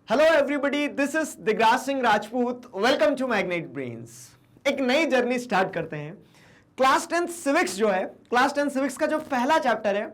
Hello everybody, this is Digraj Singh Rajput. Welcome to Magnet Brains. एक नई journey start करते हैं। क्लास 10 सिविक्स जो है, क्लास 10 सिविक्स का जो पहला चैप्टर है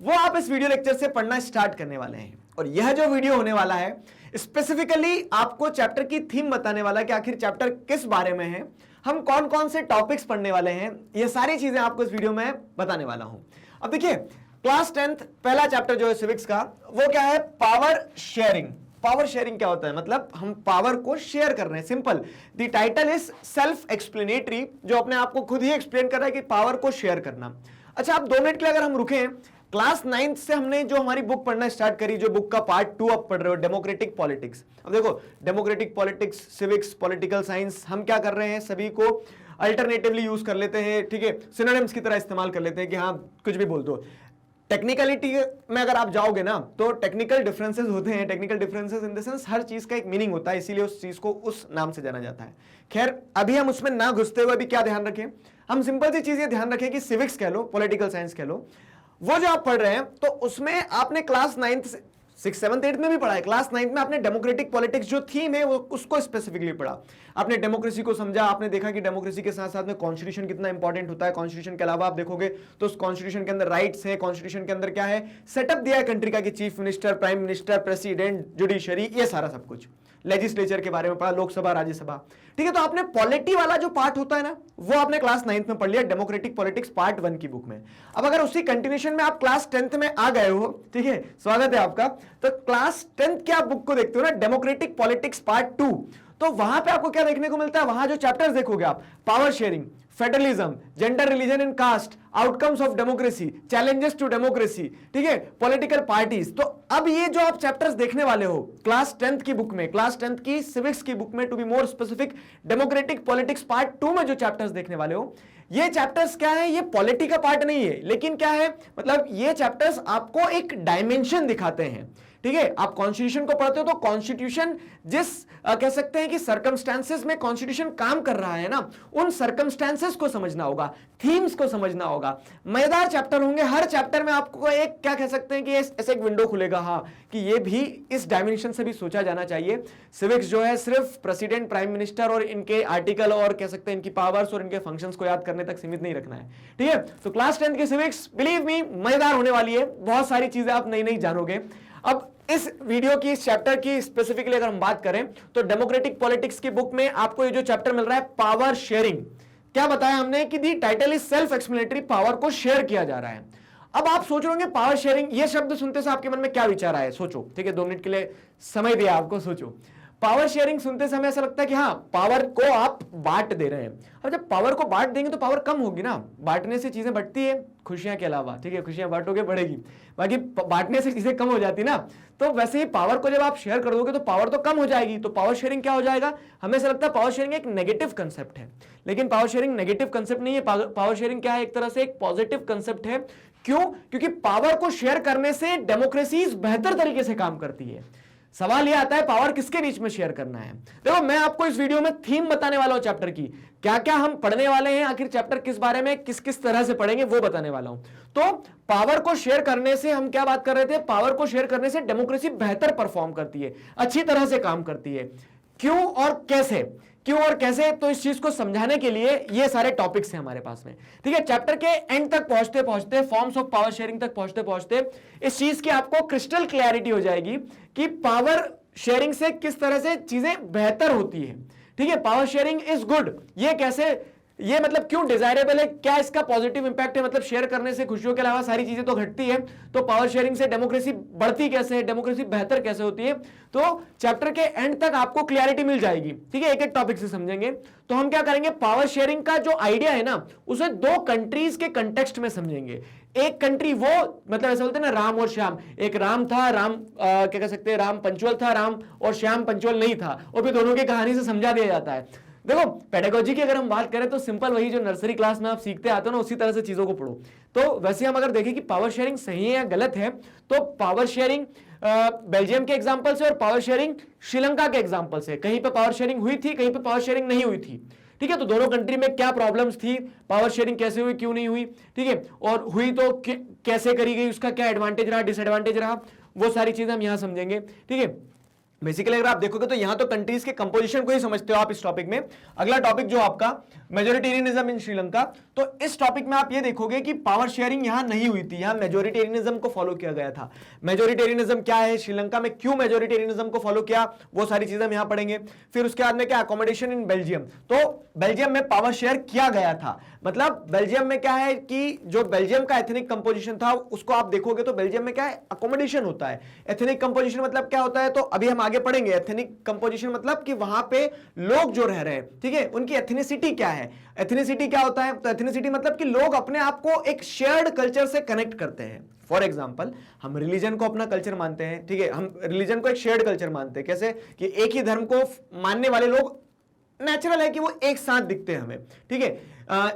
वो आप इस वीडियो लेक्चर से पढ़ना स्टार्ट करने वाले हैं। और यह जो वीडियो होने वाला है स्पेसिफिकली आपको चैप्टर की थीम बताने वाला है कि आखिर चैप्टर किस बारे में है, हम कौन कौन से टॉपिक्स पढ़ने वाले हैं, ये सारी चीजें आपको इस वीडियो में बताने वाला हूं। अब देखिए, क्लास 10 पहला चैप्टर जो है सिविक्स का, वो क्या है? Power sharing. पावर शेयरिंग क्या होता है? मतलब हम पावर को शेयर कर रहे हैं। Simple, the title is self explanatory, जो अपने आप को खुद ही एक्सप्लेन कर रहा है कि पावर को शेयर करना। अच्छा, आप 2 मिनट के लिए अगर हम रुके, क्लास 9 से हमने जो हमारी बुक पढ़ना स्टार्ट करी, जो बुक का पार्ट 2 आप पढ़ रहे हो, डेमोक्रेटिक पॉलिटिक्स। अब देखो, democratic politics, civics, political science, हम क्या कर रहे हैं, सभी को अल्टरनेटिवली यूज कर लेते हैं, ठीक है, सिनोनिम्स की तरह इस्तेमाल कर लेते हैं कि हाँ कुछ भी बोल दो। टेक्निकलिटी में अगर आप जाओगे ना तो टेक्निकल डिफरेंसेस होते हैं। Technical differences in the sense हर चीज का एक मीनिंग होता है, इसीलिए उस चीज को उस नाम से जाना जाता है। खैर, अभी हम उसमें ना घुसते हुए अभी क्या ध्यान रखें, हम सिंपल सी चीज ये ध्यान रखें कि सिविक्स कह लो, पॉलिटिकल साइंस कह लो, वो जो आप पढ़ रहे हैं तो उसमें आपने class 9th 6th 7th 8th में भी पढ़ा है। क्लास 9th में आपने डेमोक्रेटिक पॉलिटिक्स जो थीम है वो उसको स्पेसिफिकली पढ़ा। आपने डेमोक्रेसी को समझा, आपने देखा कि डेमोक्रेसी के साथ साथ में कॉन्स्टिट्यूशन कितना इंपॉर्टेंट होता है। कॉन्स्टिट्यूशन के अलावा आप देखोगे तो उस कॉन्स्टिट्यूशन के अंदर राइट्स है, कॉन्स्टिट्यूशन के अंदर क्या है, सेटअप दिया है कंट्री का कि chief minister, prime minister, president, judiciary, ये सारा सब कुछ। लेजिस्लेचर के बारे में पढ़ा, लोकसभा, राज्यसभा, ठीक है। तो आपने पॉलिटी वाला जो पार्ट होता है ना, वो आपने क्लास 9th में पढ़ लिया, डेमोक्रेटिक पॉलिटिक्स पार्ट 1 की बुक में। अब अगर उसी कंटिन्यूएशन में आप क्लास 10th में आ गए हो, ठीक है, स्वागत है आपका। तो क्लास 10th की आप बुक को देखते हो ना, डेमोक्रेटिक पॉलिटिक्स पार्ट 2, तो वहां पे आपको क्या देखने को मिलता है? वहां जो चैप्टर्स देखोगे आप, power sharing, federalism, gender, religion and caste, outcomes of democracy, challenges to democracy, ठीक है, पॉलिटिकल पार्टीज। तो अब ये जो आप चैप्टर्स देखने वाले हो क्लास 10th की बुक में, क्लास 10th की सिविक्स की बुक में, to be more specific democratic politics part 2 में जो चैप्टर्स देखने वाले हो, ये चैप्टर्स क्या है? ये पॉलिटी का पार्ट नहीं है, लेकिन क्या है, मतलब ये चैप्टर्स आपको एक डायमेंशन दिखाते हैं, ठीक है। आप कॉन्स्टिट्यूशन को पढ़ते हो तो कॉन्स्टिट्यूशन जिस कह सकते हैं कि सर्कमस्टेंसेस में कॉन्स्टिट्यूशन काम कर रहा है ना, उन सर्कमस्टेंसेस को समझना होगा, थीम्स को समझना होगा। मजेदार चैप्टर होंगे, हर चैप्टर में आपको एक क्या कह सकते हैं कि ऐसे एक विंडो खुलेगा, हाँ, कि ये भी इस डायमेंशन से भी सोचा जाना चाहिए। सिविक्स जो है सिर्फ प्रेसिडेंट, प्राइम मिनिस्टर और इनके आर्टिकल और कह सकते हैं इनकी पावर्स और इनके फंक्शंस को याद करने तक सीमित नहीं रखना है, ठीक है। तो क्लास 10th की सिविक्स, बिलीव मी, मजेदार होने वाली है, बहुत सारी चीजें आप नई नई जानोगे। अब इस वीडियो की, इस चैप्टर की स्पेसिफिकली अगर हम बात करें तो डेमोक्रेटिक पॉलिटिक्स की बुक में आपको ये जो चैप्टर मिल रहा है, पावर शेयरिंग, क्या बताया हमने कि the title is self explanatory, power को शेयर किया जा रहा है। अब आप सोच रहे होंगे पावर शेयरिंग, ये शब्द सुनते से आपके मन में क्या विचार आए? सोचो, ठीक है, 2 मिनट के लिए समय दिया आपको, सोचो। पावर शेयरिंग सुनते समय ऐसा लगता है कि हाँ, पावर को आप बांट दे रहे हैं। अब जब पावर को बांट देंगे तो पावर कम होगी ना, बांटने से चीजें बढ़ती है, खुशियां के अलावा, ठीक है, खुशियां बांटोगे बढ़ेगी, बाकी बांटने से चीजें कम हो जाती ना। तो वैसे ही पावर को जब आप शेयर कर दोगे तो पावर तो कम हो जाएगी, तो पावर शेयरिंग क्या हो जाएगा? हमें ऐसा लगता है पावर शेयरिंग एक नेगेटिव कंसेप्ट है, लेकिन पावर शेयरिंग नेगेटिव कंसेप्ट नहीं है। पावर शेयरिंग क्या है? एक तरह से एक पॉजिटिव कंसेप्ट है। क्यों? क्योंकि पावर को शेयर करने से डेमोक्रेसी बेहतर तरीके से काम करती है। सवाल यह आता है पावर किसके बीच में शेयर करना है। देखो, मैं आपको इस वीडियो में थीम बताने वाला हूं चैप्टर की, क्या क्या हम पढ़ने वाले हैं, आखिर चैप्टर किस बारे में, किस किस तरह से पढ़ेंगे, वो बताने वाला हूं। तो पावर को शेयर करने से हम क्या बात कर रहे थे? पावर को शेयर करने से डेमोक्रेसी बेहतर परफॉर्म करती है, अच्छी तरह से काम करती है। क्यों और कैसे? क्यों और कैसे? तो इस चीज को समझाने के लिए ये सारे टॉपिक्स हैं हमारे पास में, ठीक है। चैप्टर के एंड तक पहुंचते पहुंचते, फॉर्म्स ऑफ पावर शेयरिंग तक पहुंचते पहुंचते इस चीज की आपको क्रिस्टल क्लैरिटी हो जाएगी कि पावर शेयरिंग से किस तरह से चीजें बेहतर होती है, ठीक है। पावर शेयरिंग इज गुड, ये कैसे, ये मतलब क्यों डिजायरेबल है, क्या इसका पॉजिटिव इंपैक्ट है, मतलब शेयर करने से खुशियों के अलावा सारी चीजें तो घटती है, तो पावर शेयरिंग से डेमोक्रेसी बढ़ती कैसे है, डेमोक्रेसी बेहतर कैसे होती है। तो चैप्टर के एंड तक आपको क्लैरिटी मिल जाएगी, ठीक है, एक एक टॉपिक से समझेंगे। तो हम क्या करेंगे, पावर शेयरिंग का जो आइडिया है ना, उसे 2 कंट्रीज के कंटेक्स्ट में समझेंगे। एक कंट्री वो, मतलब ऐसा बोलते हैं ना, राम और श्याम, एक राम था, राम क्या कह सकते हैं, राम पंचुअल था, राम और श्याम पंचुअल नहीं था, और फिर दोनों की कहानी से समझा दिया जाता है। देखो, पेडागोजी की अगर हम बात करें तो सिंपल वही जो नर्सरी क्लास में आप सीखते आते हो ना, उसी तरह से चीजों को पढ़ो। तो वैसे हम अगर देखें कि पावर शेयरिंग सही है या गलत है, तो पावर शेयरिंग बेल्जियम के एग्जांपल से और पावर शेयरिंग श्रीलंका के एग्जांपल से, कहीं पे पावर शेयरिंग हुई थी, कहीं पे पावर शेयरिंग नहीं हुई थी, ठीक है। तो दोनों कंट्री में क्या प्रॉब्लम्स थी, पावर शेयरिंग कैसे हुई, क्यों नहीं हुई, ठीक है, और हुई तो कैसे करी गई, उसका क्या एडवांटेज रहा, डिसएडवांटेज रहा, वो सारी चीजें हम यहां समझेंगे, ठीक है। बेसिकली अगर आप देखोगे तो यहां तो कंट्रीज के कंपोजिशन को ही समझते हो आप इस टॉपिक में। अगला टॉपिक जो आपका मेजोरिटेरियनिज्म इन श्रीलंका, तो इस टॉपिक में आप ये देखोगे कि पावर शेयरिंग यहां नहीं हुई थी, यहां मेजोरिटेरियनिज्म को फॉलो किया गया था। मेजोरिटेरियनिज्म क्या है, श्रीलंका में क्यों मेजोरिटेरियनिज्म को फॉलो किया, वो सारी चीजें हम यहां पढ़ेंगे। फिर उसके बाद में क्या, अकोमोडेशन इन बेल्जियम, तो बेल्जियम में पावर शेयर किया गया था। मतलब बेल्जियम में क्या है कि जो बेल्जियम का एथनिक कंपोजिशन था उसको आप देखोगे तो बेल्जियम में क्या है, अकोमोडेशन होता है। एथनिक कंपोजिशन मतलब क्या होता है, तो अभी हम आगे पढ़ेंगे। एथनिक कंपोजिशन मतलब कि वहां पे लोग जो रह रहे हैं, ठीक है, उनकी एथनिसिटी क्या है। एथनिसिटी क्या होता है, तो एथनिसिटी मतलब कि लोग अपने आप को एक शेयर्ड कल्चर से कनेक्ट करते हैं। फॉर एग्जाम्पल, हम रिलीजन को अपना कल्चर मानते हैं, ठीक है, हम रिलीजन को एक शेयर्ड कल्चर मानते हैं। कैसे कि एक ही धर्म को मानने वाले लोग, नेचुरल है कि वो एक साथ दिखते हैं हमें, ठीक है।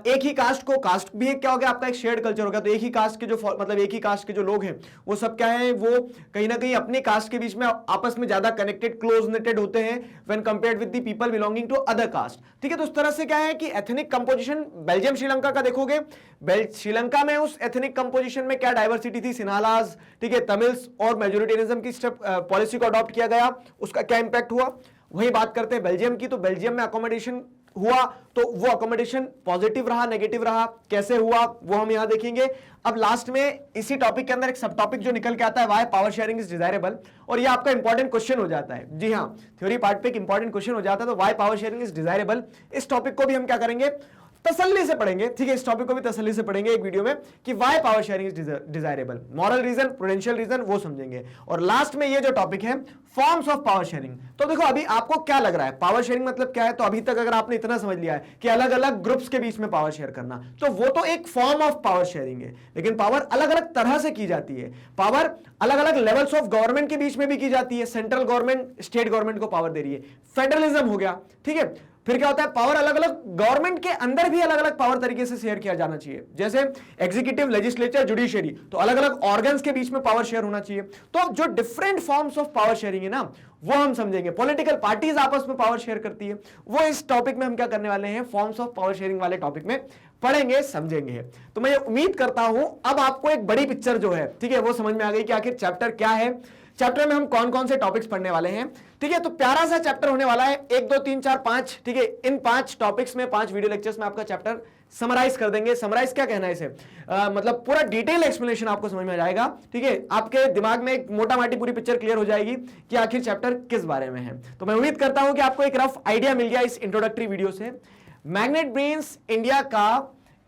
एक ही कास्ट को, कास्ट भी क्या हो गया आपका, एक शेयर्ड कल्चर हो गया। तो एक ही कास्ट के जो मतलब एक ही कास्ट के जो लोग हैं वो सब क्या है, वो कहीं ना कहीं अपनी कास्ट के बीच में आपस में ज्यादा कनेक्टेड, क्लोज नेटेड होते हैं when compared with the people belonging to other caste, ठीक है। तो उस तरह से क्या है कि एथनिक कंपोजिशन बेल्जियम श्रीलंका का देखोगे, श्रीलंका में उस एथनिक कंपोजिशन में क्या डाइवर्सिटी थी, सिन्हालास, ठीक है, तमिल्स और मेजोरिटेरियनिज्म की पॉलिसी को अडॉप्ट किया गया, उसका क्या इंपैक्ट हुआ, वही बात करते हैं बेल्जियम की। तो बेल्जियम में अकोमोडेशन हुआ, तो वो अकोमोडेशन पॉजिटिव रहा, नेगेटिव रहा, कैसे हुआ वो हम यहां देखेंगे। अब लास्ट में इसी टॉपिक के अंदर एक सब टॉपिक जो निकल के आता है, why power sharing is desirable, और ये आपका इंपॉर्टेंट क्वेश्चन हो जाता है। जी हां, थ्योरी पार्ट पे एक इंपॉर्टेंट क्वेश्चन हो जाता है, तो why power sharing is desirable, इस टॉपिक को भी हम क्या करेंगे, तसल्ली से पढ़ेंगे, ठीक है। इस टॉपिक को भी तसल्ली से पढ़ेंगे एक वीडियो में कि why power sharing is desirable, moral reason, prudential reason, वो समझेंगे। और लास्ट में ये जो टॉपिक है फॉर्म्स ऑफ पावर शेयरिंग, तो देखो अभी आपको क्या लग रहा है पावर शेयरिंग मतलब क्या है, तो अभी तक अगर आपने इतना समझ लिया है कि अलग अलग ग्रुप्स के बीच में पावर शेयर करना, तो वो तो एक फॉर्म ऑफ पावर शेयरिंग है। लेकिन पावर अलग अलग तरह से की जाती है, पावर अलग अलग लेवल्स ऑफ गवर्नमेंट के बीच में भी की जाती है। सेंट्रल गवर्नमेंट स्टेट गवर्नमेंट को पावर दे रही है, फेडरलिज्म हो गया, ठीक है। फिर क्या होता है, पावर अलग अलग गवर्नमेंट के अंदर भी अलग अलग पावर तरीके से शेयर किया जाना चाहिए, जैसे एग्जीक्यूटिव, लेजिस्लेचर, जुडिशरी, तो अलग अलग ऑर्गन्स के बीच में पावर शेयर होना चाहिए। तो जो different forms of power sharing है ना, वो हम समझेंगे। पॉलिटिकल पार्टीज आपस में पावर शेयर करती है, वो इस टॉपिक में हम क्या करने वाले हैं, फॉर्म्स ऑफ पावर शेयरिंग वाले टॉपिक में पढ़ेंगे, समझेंगे। तो मैं ये उम्मीद करता हूं अब आपको एक बड़ी पिक्चर जो है, ठीक है, वो समझ में आ गई कि आखिर चैप्टर क्या है, चैप्टर में हम कौन कौन से टॉपिक्स पढ़ने वाले हैं, ठीक है। तो प्यारा सा चैप्टर होने वाला है, 1 2 3 4 5, ठीक है। इन 5 टॉपिक्स में 5 वीडियो लेक्चर्स में आपका चैप्टर समराइज कर देंगे। समराइज क्या कहना है इसे, मतलब पूरा डिटेल एक्सप्लेनेशन आपको समझ में आ जाएगा, ठीक है। आपके दिमाग में एक मोटा माटी पूरी पिक्चर क्लियर हो जाएगी कि आखिर चैप्टर किस बारे में है। तो मैं उम्मीद करता हूं कि आपको एक रफ आइडिया मिल गया इस इंट्रोडक्टरी वीडियो से। मैग्नेट ब्रेन्स इंडिया का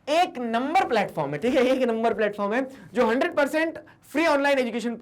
एक नंबर प्लेटफॉर्म है, ठीक है, एक नंबर प्लेटफॉर्म है जो 100% फ्री ऑनलाइन एजुकेशन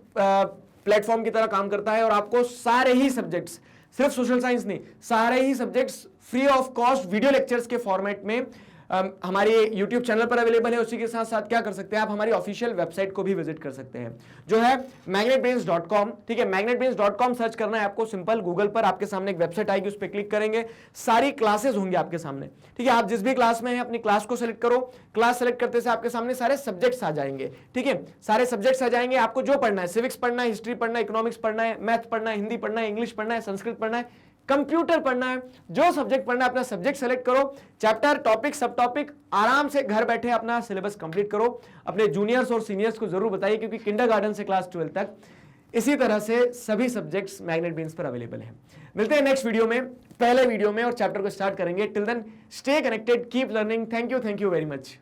प्लेटफॉर्म की तरह काम करता है, और आपको सारे ही सब्जेक्ट्स, सिर्फ सोशल साइंस नहीं, सारे ही subjects free of cost video lectures के फॉर्मेट में हमारे YouTube चैनल पर अवेलेबल है। उसी के साथ साथ क्या कर सकते हैं आप, हमारी ऑफिशियल वेबसाइट को भी विजिट कर सकते हैं, जो है magnetbrains.com, ठीक है। magnetbrains.com सर्च करना है आपको, सिंपल गूगल पर आपके सामने एक वेबसाइट आएगी, उस पर क्लिक करेंगे, सारी क्लासेस होंगी आपके सामने, ठीक है। आप जिस भी क्लास में हैं अपनी क्लास को सेलेक्ट करो, क्लास सेलेक्ट करते से आपके सामने सारे सब्जेक्ट्स आ जाएंगे, ठीक है, सारे सब्जेक्ट्स आ जाएंगे। आपको जो पढ़ना है, सिविक्स पढ़ना है, हिस्ट्री पढ़ना है, इकोनॉमिक्स पढ़ना है, मैथ पढ़ना है, हिंदी पढ़ना है, इंग्लिश पढ़ना है, संस्कृत पढ़ना है, कंप्यूटर पढ़ना है, जो सब्जेक्ट पढ़ना है अपना सब्जेक्ट सेलेक्ट करो, चैप्टर, टॉपिक, सब टॉपिक, आराम से घर बैठे अपना सिलेबस कंप्लीट करो। अपने जूनियर्स और सीनियर्स को जरूर बताइए, क्योंकि किंडरगार्टन से क्लास 12 तक इसी तरह से सभी सब्जेक्ट्स मैग्नेट ब्रेन्स पर अवेलेबल हैं। मिलते हैं नेक्स्ट वीडियो में, पहले वीडियो में, और चैप्टर को स्टार्ट करेंगे। Till then stay connected, keep learning. Thank you very much.